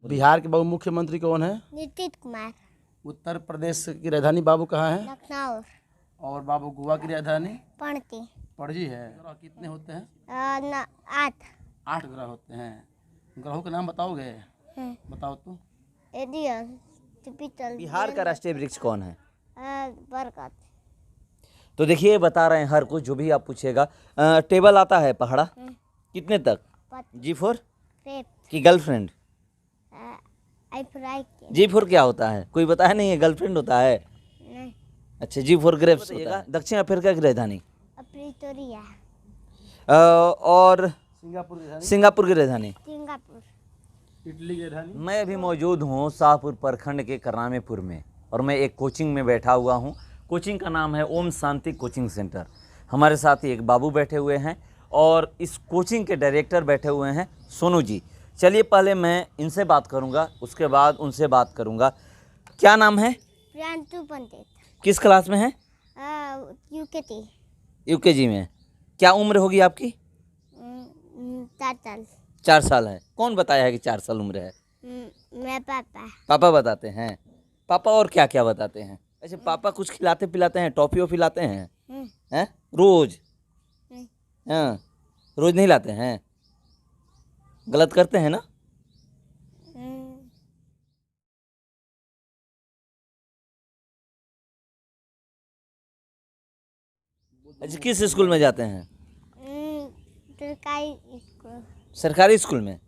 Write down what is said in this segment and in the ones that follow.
बिहार के बाबू मुख्यमंत्री कौन है? नीतीश कुमार। उत्तर प्रदेश की राजधानी बाबू कहाँ है? लखनऊ। और बाबू गोवा की राजधानी? पणजी। पणजी है। ग्रह कितने होते हैं? 8। 8 ग्रह होते हैं। ग्रहों के नाम बताओगे? बताओ तो। Aerial, Jupiter. बिहार का राष्ट्रीय वृक्ष कौन है? बरगद। तो देखिए बता रहे हैं हर कुछ, जो भी आप पूछेगा। टेबल आता है पहाड़ा कितने तक? G4 crepe. की गर्लफ्रेंड? G4 क्या होता है? कोई बताया नहीं है, गर्लफ्रेंड होता है। नहीं। अच्छा, G4 ग्रेप्स होता है। दक्षिण अफ्रीका की राजधानी? प्रिटोरिया। और सिंगापुर की राजधानी? सिंगापुर की राजधानी? सिंगापुर। इटली की राजधानी? मैं अभी मौजूद हूँ शाहपुर प्रखंड के करामेपुर में, और मैं एक कोचिंग में बैठा हुआ हूँ। कोचिंग का नाम है ओम शांति कोचिंग सेंटर। हमारे साथ ही एक बाबू बैठे हुए हैं और इस कोचिंग के डायरेक्टर बैठे हुए हैं सोनू जी। चलिए पहले मैं इनसे बात करूंगा, उसके बाद उनसे बात करूंगा। क्या नाम है? प्रियांशु पंडित। किस क्लास में है? यूकेटी। यूकेजी में। क्या उम्र होगी आपकी? 4 साल। 4 साल है। कौन बताया है कि 4 साल उम्र है? मेरा पापा। पापा बताते हैं। पापा और क्या क्या बताते हैं? अच्छा, पापा कुछ खिलाते पिलाते हैं, टॉफी वॉफी लाते हैं? हैं रोज? नहीं। हाँ, रोज नहीं लाते हैं। गलत करते हैं ना? अच्छा, किस स्कूल में जाते हैं? सरकारी स्कूल। सरकारी स्कूल में।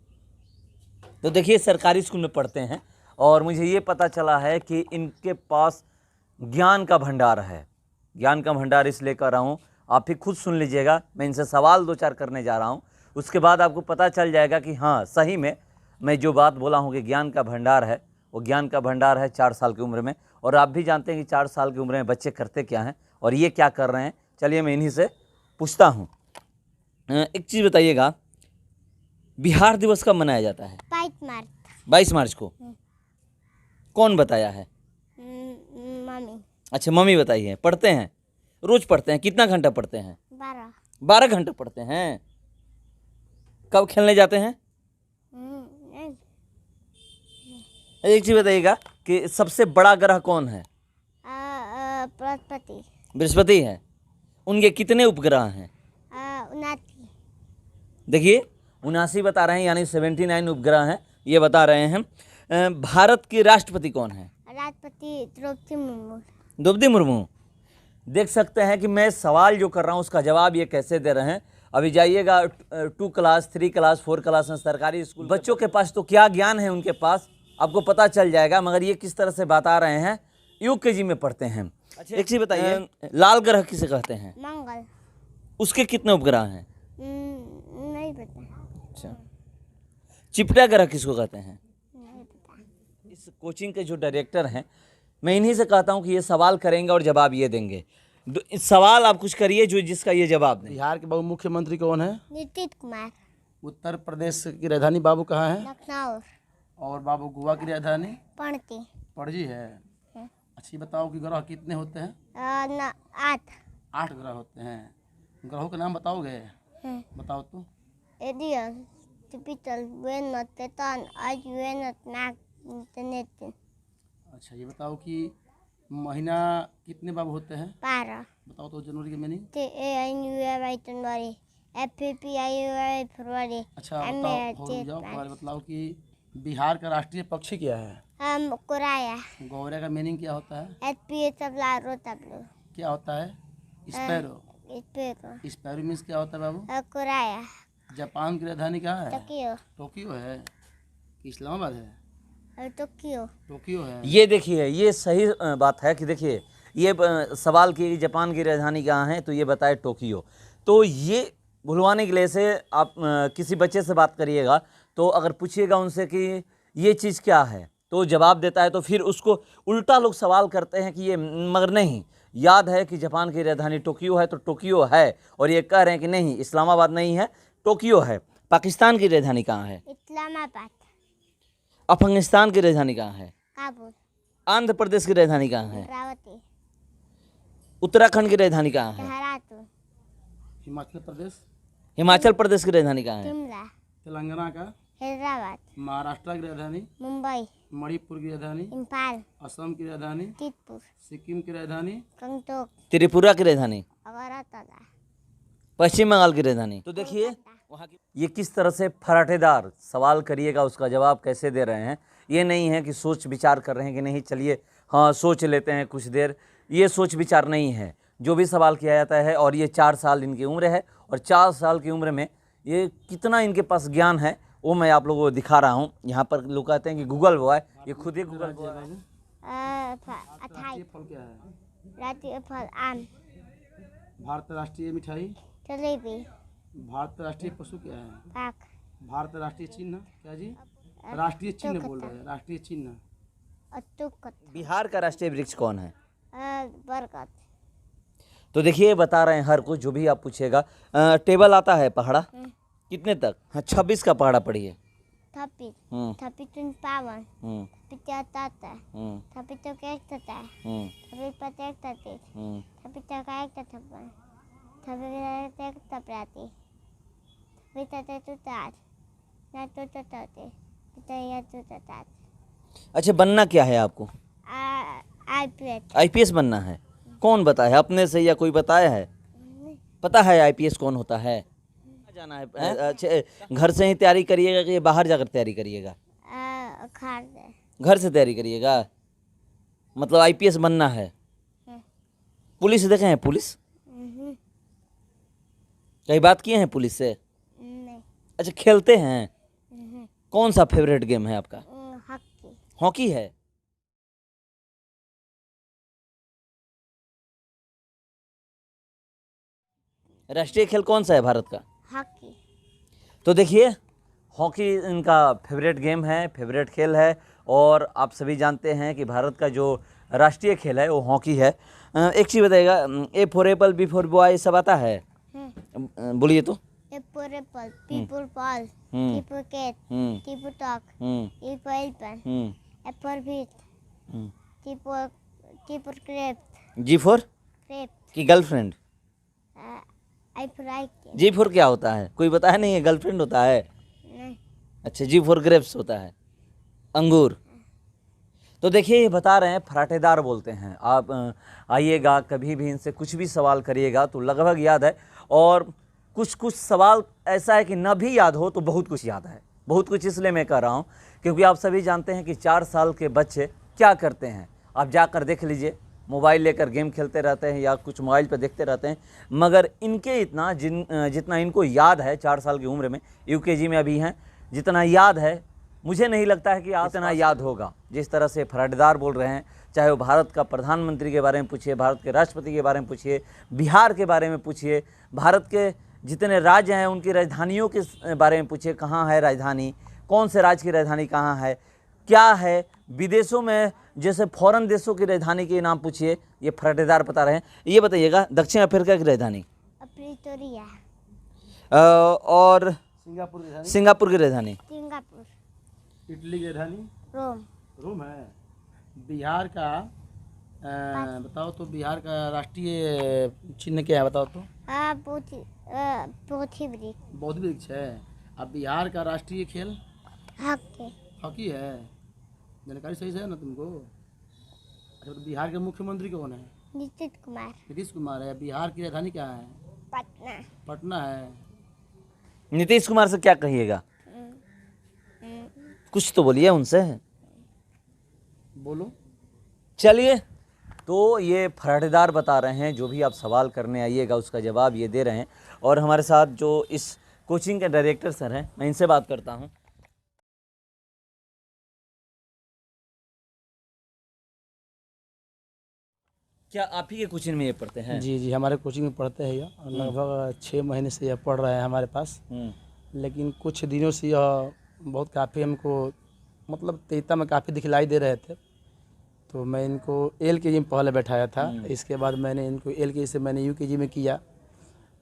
तो देखिए सरकारी स्कूल में पढ़ते हैं, और मुझे ये पता चला है कि इनके पास ज्ञान का भंडार है। ज्ञान का भंडार इसलिए कर रहा हूँ, आप भी खुद सुन लीजिएगा। मैं इनसे सवाल 2-4 करने जा रहा हूँ, उसके बाद आपको पता चल जाएगा कि हाँ सही में मैं जो बात बोला हूँ कि ज्ञान का भंडार है, वो ज्ञान का भंडार है 4 साल की उम्र में। और आप भी जानते हैं कि 4 साल की उम्र में बच्चे करते क्या हैं और ये क्या कर रहे हैं। चलिए मैं इन्हीं से पूछता हूँ। एक चीज़ बताइएगा, बिहार दिवस कब मनाया जाता है? 22 मार्च। 22 मार्च को। कौन बताया है? मम्मी। अच्छा, मम्मी बताई है। पढ़ते हैं? रोज पढ़ते हैं? कितना घंटा पढ़ते हैं? 12 घंटा पढ़ते हैं। कब खेलने जाते हैं? एक चीज बताइएगा कि सबसे बड़ा ग्रह कौन है? बृहस्पति। बृहस्पति है। उनके कितने उपग्रह हैं? 79। देखिए 79 बता रहे हैं, यानी 79 उपग्रह हैं, ये बता रहे हैं। भारत की राष्ट्रपति कौन है? राष्ट्रपति द्रौपदी मुर्मू। द्रौपदी मुर्मू। देख सकते हैं कि मैं सवाल जो कर रहा हूँ उसका जवाब ये कैसे दे रहे हैं। अभी जाइएगा 2 क्लास 3 क्लास 4 क्लास में सरकारी स्कूल बच्चों के पास तो क्या ज्ञान है उनके पास, आपको पता चल जाएगा। मगर ये किस तरह से बता रहे हैं, यूकेजी में पढ़ते हैं। अच्छा, एक चीज बताइए, लाल ग्रह किसे कहते हैं? मंगल। उसके कितने उपग्रह हैं? नहीं पता। अच्छा, चिपटा ग्रह किसको कहते हैं? नहीं पता। इस कोचिंग के जो डायरेक्टर हैं, मैं इन्हीं से कहता हूं कि ये सवाल करेंगे और जवाब ये देंगे। सवाल आप कुछ करिए जो जिसका ये जवाब दें। बिहार के बाबू मुख्यमंत्री कौन है? नीतीश कुमार। उत्तर प्रदेश की राजधानी बाबू कहाँ है? लखनऊ। और बाबू गोवा की राजधानी? पणजी। पणजी है। अच्छी बताओ कि ग्रह कितने होते हैं? 8। 8 ग्रह होते हैं। ग्रहों के नाम बताओगे? बताओ तो। एरियल, जुपिटर, वेनस, सैटर्न, अर्थ, यूरेनस, मार्स, नेपच्यून। अच्छा, ये बताओ कि महीना कितने बाबू होते हैं? 12। बताओ तो जनवरी की मीनिंग। जनवरी, FPPI फरवरी। अच्छा बताओ, हो जाओ पहले बताओ कि बिहार का राष्ट्रीय पक्षी क्या है? कोराया। गौरे का मीनिंग क्या होता है? SPA क्या होता है? स्पैरो। स्पेरो। स्पैरो मीन्स क्या होता है बाबू? कोराया। जापान की राजधानी क्या है? टोक्यो। टोक्यो है कि इस्लामाबाद है? टोक्यो। टोक्यो है। ये देखिए, ये सही बात है कि देखिए ये सवाल किए जापान की राजधानी कहाँ है, तो ये बताए टोक्यो। तो ये भुलवाने के लिए से आप किसी बच्चे से बात करिएगा, तो अगर पूछिएगा उनसे कि ये चीज़ क्या है तो जवाब देता है, तो फिर उसको उल्टा लोग सवाल करते हैं कि ये, मगर नहीं, याद है कि जापान की राजधानी टोक्यो है तो टोक्यो है। और ये कह रहे हैं कि नहीं, इस्लामाबाद नहीं है, टोक्यो है। पाकिस्तान की राजधानी कहाँ है? इस्लामाबाद। अफगानिस्तान की राजधानी कहाँ है? काबुल। आंध्र प्रदेश की राजधानी कहाँ है? अमरावती। उत्तराखंड की राजधानी कहाँ है? देहरादून। हिमाचल प्रदेश। हिमाचल प्रदेश की राजधानी कहाँ है? शिमला। तेलंगाना का? हैदराबाद, महाराष्ट्र की राजधानी, मुंबई, मणिपुर की राजधानी, इम्फाल, असम की राजधानी, तीतपुर, सिक्किम की राजधानी, गंगटोक, त्रिपुरा की राजधानी, अगरतला, पश्चिम बंगाल की राजधानी। तो देखिए वहाँ की ये किस तरह से फराटेदार सवाल करिएगा, उसका जवाब कैसे दे रहे हैं। ये नहीं है कि सोच विचार कर रहे हैं कि नहीं चलिए हाँ सोच लेते हैं कुछ देर, ये सोच विचार नहीं है। जो भी सवाल किया जाता है, और ये 4 साल इनकी उम्र है, और 4 साल की उम्र में ये कितना इनके पास ज्ञान है वो मैं आप लोगों को दिखा रहा हूँ। यहाँ पर लोग कहते हैं कि गूगल बॉय, ये खुद ही गूगल बॉय है। 28, फल क्या है? राष्ट्रीय फल आम, भारत राष्ट्रीय मिठाई, जलेबी, भारत राष्ट्रीय पशु क्या है? पाक, भारत राष्ट्रीय चिन्ह क्या जी? राष्ट्रीय चिन्ह बोल रहे हैं, राष्ट्रीय चिन्ह। अतुक, बिहार का राष्ट्रीय वृक्ष कौन है? बरगद, तो देखिए बता रहे हैं हर कुछ, जो भी आप पूछेगा। टेबल आता है पहाड़ा कितने तक? हाँ 26 का पहाड़ा पढ़िए। थपी, हम्म थपी तुम पावन, हम्म थपी चाहता है, हम्म थपी तो क्या करता है, हम्म थपी पता एक तते, हम्म थपी तो क्या एक थप्पन, थपी एक थपराती, थपी तते तो तार, ना तो ताते, पिता या तो तार, अच्छा बनना क्या है आपको? आईपीएस, आईपीएस बनना है। कौन बताया, अपने से या कोई बताया है? पता है आईपीएस कौन होता है? जाना है अच्छा, घर से ही तैयारी करिएगा कि बाहर जाकर तैयारी करिएगा? खार दे, घर से तैयारी करिएगा, मतलब आईपीएस बनना है। पुलिस देखे हैं? पुलिस कई बात किए हैं पुलिस से? नहीं, अच्छा खेलते हैं? कौन सा फेवरेट गेम है आपका? हॉकी, हॉकी है। राष्ट्रीय खेल कौन सा है भारत का? हॉकी, तो देखिए हॉकी इनका फेवरेट गेम है, फेवरेट खेल है, और आप सभी जानते हैं कि भारत का जो राष्ट्रीय खेल है वो हॉकी है। एक चीज़ बताइएगा, A for apple, B for boy सब आता है? बोलिए तो। A for apple, B for ball, hmm T for cat, hmm T for dog, hmm E for elephant, hmm F for fish, hmm. T for crepe, G for crepe, की girlfriend? I for I, G for क्या होता है? कोई बताया नहीं है, girlfriend होता है। नहीं, अच्छा जी फॉर ग्रेप्स होता है, अंगूर। तो देखिए ये बता रहे हैं फराटेदार बोलते हैं। आप आइएगा कभी भी इनसे कुछ भी सवाल करिएगा तो लगभग याद है, और कुछ कुछ सवाल ऐसा है कि न भी याद हो तो बहुत कुछ याद है। बहुत कुछ इसलिए मैं कह रहा हूँ क्योंकि आप सभी जानते हैं कि 4 साल के बच्चे क्या करते हैं। आप जाकर देख लीजिए, मोबाइल लेकर गेम खेलते रहते हैं या कुछ मोबाइल पर देखते रहते हैं, मगर इनके इतना जितना इनको याद है 4 साल की उम्र में, यूकेजी में अभी हैं, जितना याद है मुझे नहीं लगता है कि आप इतना याद होगा। जिस तरह से फराटेदार बोल रहे हैं, चाहे वो भारत का प्रधानमंत्री के बारे में पूछिए, भारत के राष्ट्रपति के बारे में पूछिए, बिहार के बारे में पूछिए, भारत के जितने राज्य हैं उनकी राजधानियों के बारे में पूछिए, कहाँ है राजधानी, कौन से राज्य की राजधानी कहाँ है, क्या है, विदेशों में जैसे फॉरेन देशों की राजधानी के नाम पूछिए, ये फराटेदार बता रहे हैं। ये बताइएगा दक्षिण अफ्रीका की राजधानी? प्रिटोरिया, और सिंगापुर की राजधानी, सिंगापुर की राजधानी? सिंगापुर, इटली की राजधानी, रोम, रोम है। बिहार का बताओ तो, बिहार का राष्ट्रीय चिन्ह क्या है बताओ तो? पोथी वृक्ष, बौद्ध वृक्ष है। अब बिहार का राष्ट्रीय खेल हॉकी, हॉकी है। जानकारी सही से है ना तुमको? अच्छा तो बिहार के मुख्यमंत्री कौन है? नीतीश कुमार, नीतीश कुमार है। बिहार की राजधानी क्या है? पटना, पटना है। नीतीश कुमार से क्या कहिएगा? कुछ तो बोलिए उनसे। बोलो। चलिए, तो ये फराटेदार बता रहे हैं, जो भी आप सवाल करने आइएगा उसका जवाब ये दे रहे हैं। और हमारे साथ जो इस कोचिंग के डायरेक्टर सर हैं, मैं इनसे बात करता हूं। क्या आप ही के कोचिंग में ये पढ़ते हैं? जी जी, हमारे कोचिंग में पढ़ते हैं ये, लगभग 6 महीने से यह पढ़ रहे हैं हमारे पास। लेकिन कुछ दिनों से यह बहुत काफ़ी हमको, मतलब तेता में काफ़ी दिखलाई दे रहे थे, तो मैं इनको LKG में पहले बैठाया था। इसके बाद मैंने इनको LKG से मैंने UKG में किया,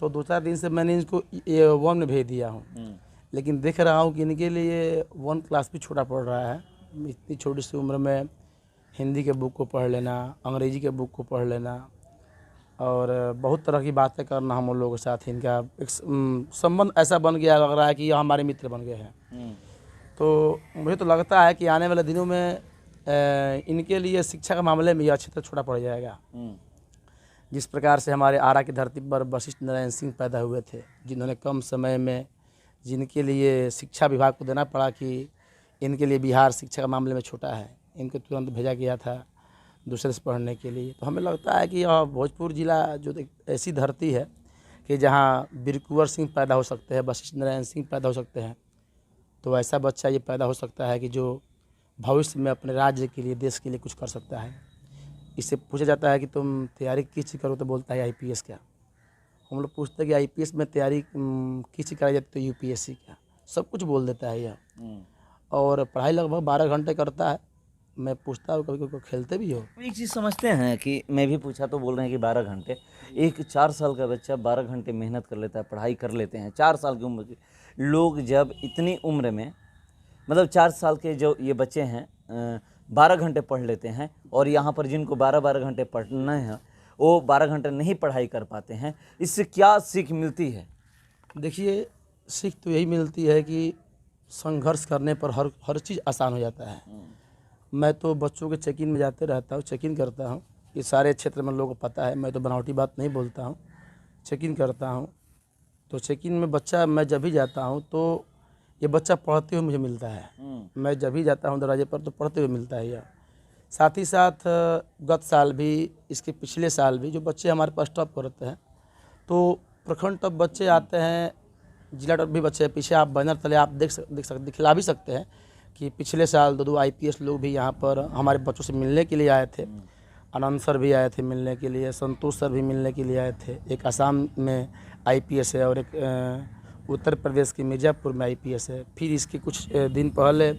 तो 2-4 दिन से मैंने इनको 1 में भेज दिया हूँ। लेकिन देख रहा हूँ कि इनके लिए 1 क्लास भी छोटा पड़ रहा है। इतनी छोटी सी उम्र में हिंदी के बुक को पढ़ लेना, अंग्रेजी के बुक को पढ़ लेना, और बहुत तरह की बातें करना हम लोगों के साथ। इनका एक संबंध ऐसा बन गया, लग रहा है कि ये हमारे मित्र बन गए हैं। तो मुझे तो लगता है कि आने वाले दिनों में इनके लिए शिक्षा के मामले में यह अच्छी तरह छोटा पड़ जाएगा। जिस प्रकार से हमारे आरा की धरती पर वशिष्ठ नारायण सिंह पैदा हुए थे, जिन्होंने कम समय में, जिनके लिए शिक्षा विभाग को देना पड़ा कि इनके लिए बिहार शिक्षा के मामले में छोटा है, इनको तुरंत भेजा गया था दूसरे से पढ़ने के लिए। तो हमें लगता है कि यह भोजपुर ज़िला जो एक ऐसी धरती है कि जहाँ वीर कुंवर सिंह पैदा हो सकते हैं, वशिष्ठ नारायण सिंह पैदा हो सकते हैं, तो ऐसा बच्चा ये पैदा हो सकता है कि जो भविष्य में अपने राज्य के लिए, देश के लिए कुछ कर सकता है। इससे पूछा जाता है कि तुम तैयारी किस चीज़ करो, तो बोलता है आईपीएस का। हम लोग पूछते हैं कि आईपीएस में तैयारी किस चीज़ कराई जाती, तो यूपीएससी का। सब कुछ बोल देता है यह। और पढ़ाई लगभग 12 घंटे करता है। मैं पूछता हूँ, कभी कभी खेलते भी हो? एक चीज़ समझते हैं कि मैं भी पूछा तो बोल रहे हैं कि 12 घंटे। एक 4 साल का बच्चा 12 घंटे मेहनत कर लेता है, पढ़ाई कर लेते हैं। 4 साल की उम्र के लोग जब इतनी उम्र में, मतलब 4 साल के जो ये बच्चे हैं 12 घंटे पढ़ लेते हैं, और यहाँ पर जिनको 12-12 घंटे पढ़ना है वो 12 घंटे नहीं पढ़ाई कर पाते हैं। इससे क्या सीख मिलती है? देखिए, सीख तो यही मिलती है कि संघर्ष करने पर हर चीज़ आसान हो जाता है। मैं तो बच्चों के चेक इन में जाते रहता हूँ, चेक इन करता हूँ। ये सारे क्षेत्र में लोगों को पता है, मैं तो बनावटी बात नहीं बोलता हूँ। चेक इन करता हूँ, तो चेक इन में बच्चा, मैं जब भी जाता हूँ तो ये बच्चा पढ़ते हुए मुझे मिलता है। मैं जब भी जाता हूँ दरवाजे पर तो पढ़ते हुए मिलता है यह। साथ ही साथ गत साल भी, इसके पिछले साल भी जो बच्चे हमारे पास टॉप करते हैं, तो प्रखंड टॉप बच्चे आते हैं, जिला टॉप भी बच्चे। पीछे आप बैनर तले आप दिखला भी सकते हैं कि पिछले साल 2 आईपीएस लोग भी यहाँ पर हमारे बच्चों से मिलने के लिए आए थे। आनंद सर भी आए थे मिलने के लिए, संतोष सर भी मिलने के लिए आए थे। एक आसाम में आईपीएस है और एक उत्तर प्रदेश के मिर्ज़ापुर में आईपीएस है। फिर इसके कुछ दिन पहले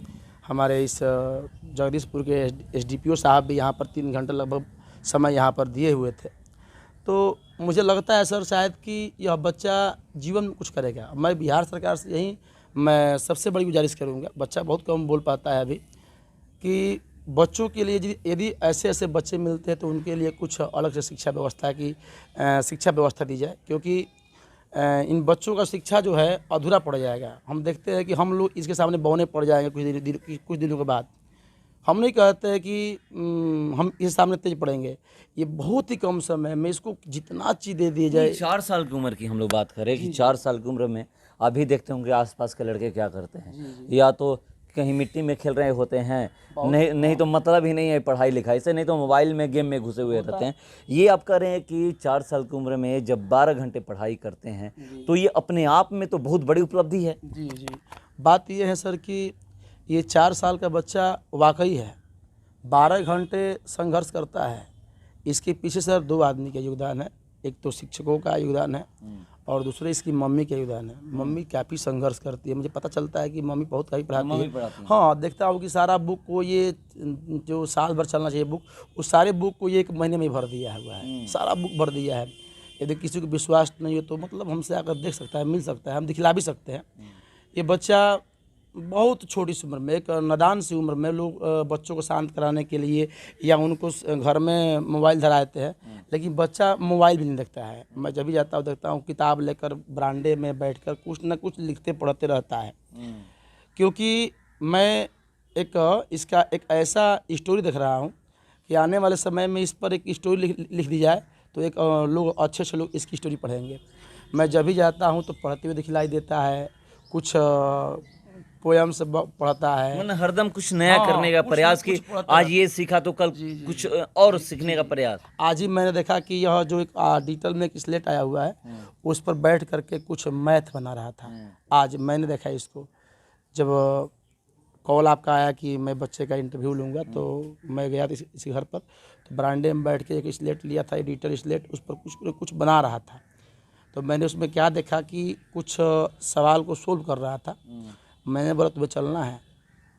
हमारे इस जगदीशपुर के एसडीपीओ साहब भी यहाँ पर 3 घंटे लगभग समय यहाँ पर दिए हुए थे। तो मुझे लगता है सर शायद कि यह बच्चा जीवन में कुछ करेगा। मैं बिहार सरकार से यही मैं सबसे बड़ी गुजारिश करूँगा। बच्चा बहुत कम बोल पाता है अभी, कि बच्चों के लिए यदि ऐसे ऐसे बच्चे मिलते हैं तो उनके लिए कुछ अलग से शिक्षा व्यवस्था दी जाए, क्योंकि इन बच्चों का शिक्षा जो है अधूरा पड़ जाएगा। हम देखते हैं कि हम लोग इसके सामने बौने पड़ जाएंगे कुछ दिनों के बाद। हम नहीं कहते हैं कि हम इसके सामने तेज पड़ेंगे। ये बहुत ही कम समय में इसको जितना चीज़ दे दी जाए। 4 साल की उम्र की हम लोग बात करें कि 4 साल की उम्र में अभी देखते होंगे आसपास के लड़के क्या करते हैं। या तो कहीं मिट्टी में खेल रहे होते हैं, नहीं तो मतलब ही नहीं है पढ़ाई लिखाई से, नहीं तो मोबाइल में गेम में घुसे हुए रहते हैं। ये आप कह रहे हैं कि 4 साल की उम्र में जब 12 घंटे पढ़ाई करते हैं तो ये अपने आप में तो बहुत बड़ी उपलब्धि है। जी जी, बात ये है सर कि ये 4 साल का बच्चा वाकई है 12 घंटे संघर्ष करता है। इसके पीछे सर 2 आदमी का योगदान है। एक तो शिक्षकों का योगदान है और दूसरे इसकी मम्मी का योगदान है। मम्मी काफ़ी संघर्ष करती है। मुझे पता चलता है कि मम्मी बहुत काफ़ी पढ़ाती है। हाँ, देखता हूँ कि सारा बुक को ये जो साल भर चलना चाहिए बुक, उस सारे बुक को ये 1 महीने में भर दिया हुआ है। सारा बुक भर दिया है। यदि किसी को विश्वास नहीं हो तो मतलब हमसे आकर देख सकता है, मिल सकता है, हम दिखला भी सकते हैं। ये बच्चा बहुत छोटी सी उम्र में, एक नादान सी उम्र में लोग बच्चों को शांत कराने के लिए या उनको घर में मोबाइल धराते हैं, लेकिन बच्चा मोबाइल भी नहीं देखता है। मैं जब भी जाता हूँ देखता हूँ किताब लेकर बरामदे में बैठकर कुछ न कुछ लिखते पढ़ते रहता है। क्योंकि मैं इसका एक ऐसा स्टोरी देख रहा हूँ कि आने वाले समय में इस पर एक स्टोरी लिख दी जाए तो एक लोग अच्छे लोग इसकी स्टोरी पढ़ेंगे। मैं जब भी जाता हूँ तो पढ़ते हुए दिखलाई देता है, कुछ पोयम से पढ़ता है। मतलब हरदम कुछ नया करने का प्रयास की, आज ये सीखा तो कल कुछ और सीखने का प्रयास। आज ही मैंने देखा कि यह जो एक डिजिटल में एक स्लेट आया हुआ है उस पर बैठ करके कुछ मैथ बना रहा था। आज मैंने देखा इसको। जब कॉल आपका आया कि मैं बच्चे का इंटरव्यू लूँगा तो मैं गया था इसी घर पर, तो बरामदे में बैठ के एक स्लेट लिया था, डिजिटल स्लेट, उस पर कुछ बना रहा था। तो मैंने उसमें क्या देखा कि कुछ सवाल को सोल्व कर रहा था। मैंने बोला तुम्हें चलना है?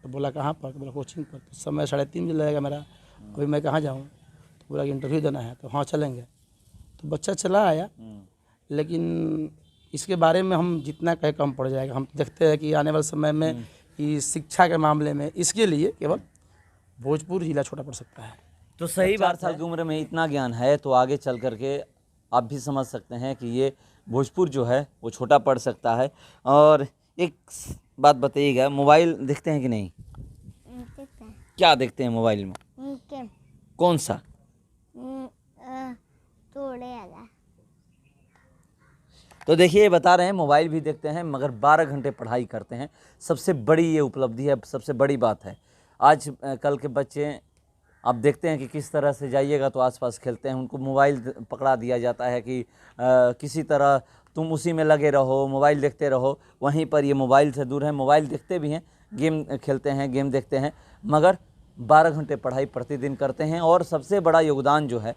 तो बोला कहाँ पर? तो बोला कोचिंग पर। तो समय 3:30 बजे लगेगा मेरा, अभी मैं कहाँ जाऊँ? तो बोला कि इंटरव्यू देना है। तो हाँ चलेंगे। तो बच्चा चला आया, लेकिन इसके बारे में हम जितना कहे कम पड़ जाएगा। हम देखते हैं कि आने वाले समय में कि शिक्षा के मामले में इसके लिए केवल भोजपुर जिला छोटा पड़ सकता है। तो सही 12 साल की उम्र में इतना ज्ञान है तो आगे चल करके आप भी समझ सकते हैं कि ये भोजपुर जो है वो छोटा पड़ सकता है। और एक बात बताइएगा, मोबाइल देखते हैं कि नहीं? देखते हैं क्या देखते हैं मोबाइल में? गेम कौन सा? तोड़े वाला। तो देखिए, ये बता रहे हैं मोबाइल भी देखते हैं मगर 12 घंटे पढ़ाई करते हैं। सबसे बड़ी ये उपलब्धि है, सबसे बड़ी बात है। आज कल के बच्चे आप देखते हैं कि किस तरह से जाइएगा तो आसपास खेलते हैं, उनको मोबाइल पकड़ा दिया जाता है कि किसी तरह तुम उसी में लगे रहो, मोबाइल देखते रहो। वहीं पर ये मोबाइल से दूर है, मोबाइल देखते भी हैं, गेम खेलते हैं, गेम देखते हैं, मगर 12 घंटे पढ़ाई प्रतिदिन करते हैं। और सबसे बड़ा योगदान जो है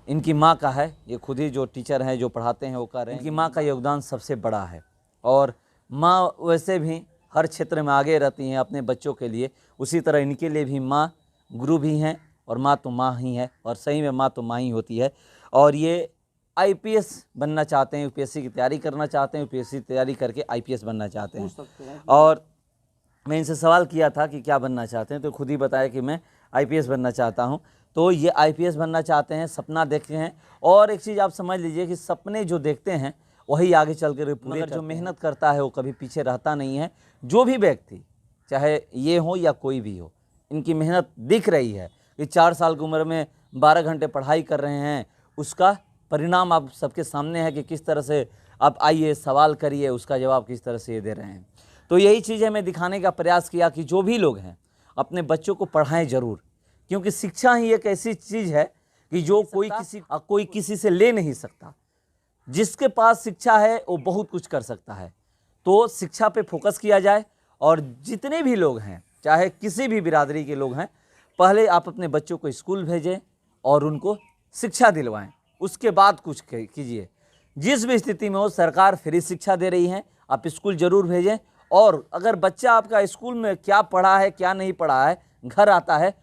इनकी माँ का है। ये खुद ही जो टीचर हैं, जो पढ़ाते हैं, वो कह रहे हैं इनकी माँ का योगदान सबसे बड़ा है। और माँ वैसे भी हर क्षेत्र में आगे रहती हैं अपने बच्चों के लिए, उसी तरह इनके लिए भी माँ गुरु भी हैं, और माँ तो माँ ही है, और सही में माँ तो माँ ही होती है। और ये आईपीएस बनना चाहते हैं, यूपीएससी की तैयारी करना चाहते हैं, यूपीएससी की तैयारी करके आईपीएस बनना चाहते हैं। और मैं इनसे सवाल किया था कि क्या बनना चाहते हैं, तो खुद ही बताया कि मैं आईपीएस बनना चाहता हूं। तो ये आईपीएस बनना चाहते हैं, सपना देखते हैं। और एक चीज़ आप समझ लीजिए कि सपने जो देखते हैं वही आगे चल कर पूरे, मगर जो मेहनत करता है वो कभी पीछे रहता नहीं है। जो भी व्यक्ति, चाहे ये हो या कोई भी हो, इनकी मेहनत दिख रही है कि 4 साल की उम्र में 12 घंटे पढ़ाई कर रहे हैं, उसका परिणाम आप सबके सामने है कि किस तरह से आप आइए सवाल करिए, उसका जवाब किस तरह से ये दे रहे हैं। तो यही चीज़ है, मैं दिखाने का प्रयास किया कि जो भी लोग हैं अपने बच्चों को पढ़ाएं ज़रूर, क्योंकि शिक्षा ही एक ऐसी चीज़ है कि जो कोई किसी से ले नहीं सकता। जिसके पास शिक्षा है वो बहुत कुछ कर सकता है। तो शिक्षा पे फोकस किया जाए, और जितने भी लोग हैं, चाहे किसी भी बिरादरी के लोग हैं, पहले आप अपने बच्चों को स्कूल भेजें और उनको शिक्षा दिलवाएं, उसके बाद कुछ कीजिए। जिस भी स्थिति में हो, सरकार फ्री शिक्षा दे रही है, आप स्कूल ज़रूर भेजें। और अगर बच्चा आपका स्कूल में क्या पढ़ा है क्या नहीं पढ़ा है, घर आता है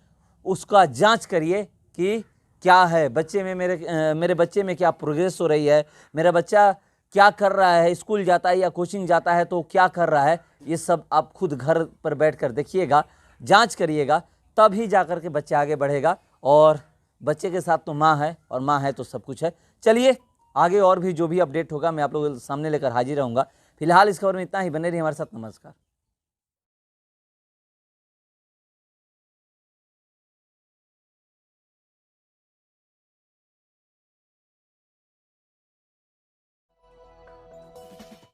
उसका जांच करिए कि क्या है बच्चे में, मेरे बच्चे में क्या प्रोग्रेस हो रही है, मेरा बच्चा क्या कर रहा है, स्कूल जाता है या कोचिंग जाता है तो क्या कर रहा है। ये सब आप खुद घर पर बैठकर देखिएगा, जांच करिएगा, तभी जाकर के बच्चा आगे बढ़ेगा। और बच्चे के साथ तो माँ है, और माँ है तो सब कुछ है। चलिए आगे और भी जो भी अपडेट होगा मैं आप लोगों के सामने लेकर हाजिर रहूँगा। फिलहाल इस खबर में इतना ही। बने रहिए हमारे साथ। नमस्कार।